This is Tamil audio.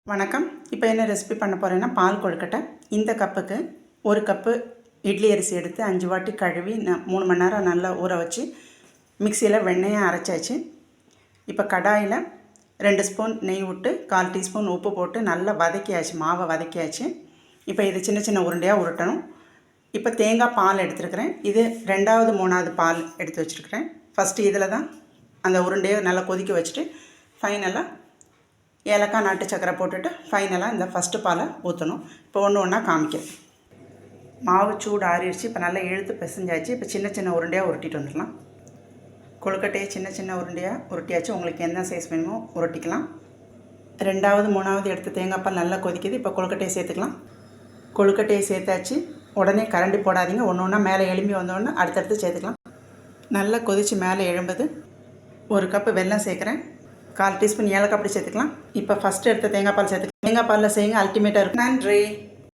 வணக்கம். இப்போ என்ன ரெசிபி பண்ண போகிறேன்னா பால் கொழுக்கட்டை. இந்த கப்புக்கு 1 கப்பு இட்லி அரிசி எடுத்து 5 வாட்டி கழுவி 3 மணி நேரம் நல்லா ஊற வச்சு மிக்சியில் வெண்ணெயை அரைச்சாச்சு. இப்போ கடாயில் 2 ஸ்பூன் நெய் விட்டு 1/4 டீஸ்பூன் உப்பு போட்டு நல்லா வதக்கியாச்சு, மாவை வதக்கியாச்சு. இப்போ இது சின்ன சின்ன உருண்டையாக உருட்டணும். இப்போ தேங்காய் பால் எடுத்துருக்கிறேன். இது 2வது 3வது பால் எடுத்து வச்சுருக்கிறேன். ஃபஸ்ட்டு இதில் தான் அந்த உருண்டையை நல்லா கொதிக்க வச்சுட்டு ஃபைனலாக ஏலக்காய் நாட்டு சக்கரை போட்டுட்டு ஃபைனலாக இந்த ஃபஸ்ட்டு பாலை ஊற்றணும். இப்போ ஒன்று ஒன்றா காமிக்கிறேன். மாவு சூடு ஆறிடுச்சு. இப்போ நல்லா இழுத்து பிசைஞ்சாச்சு. இப்போ சின்ன சின்ன உருண்டையாக உருட்டிட்டு வந்துடலாம். கொழுக்கட்டையை சின்ன சின்ன உருண்டையாக உருட்டியாச்சு. உங்களுக்கு எந்த சைஸ் வேணுமோ உருட்டிக்கலாம். 2வது 3வது எடுத்து தேங்காய் பால் நல்லா கொதிக்குது. இப்போ கொழுக்கட்டையை சேர்த்துக்கலாம். கொழுக்கட்டையை சேர்த்தாச்சு. உடனே கரண்டி போடாதீங்க. ஒன்று ஒன்றா மேலே எழும்பி வந்தோடனே அடுத்தடுத்து சேர்த்துக்கலாம். நல்லா கொதித்து மேலே எழும்புது. 1 கப்பு வெல்லம் சேர்க்குறேன். 1/4 டீஸ்பூன் ஏலக்காய் பொடி சேர்த்துக்கலாம். இப்போ ஃபஸ்ட்டு எடுத்த தேங்காய் பால் சேர்த்துக்கலாம். தேங்காய் பாலில் செய்யுங்க, அல்டிமேட்டாக இருக்கும். நன்றி.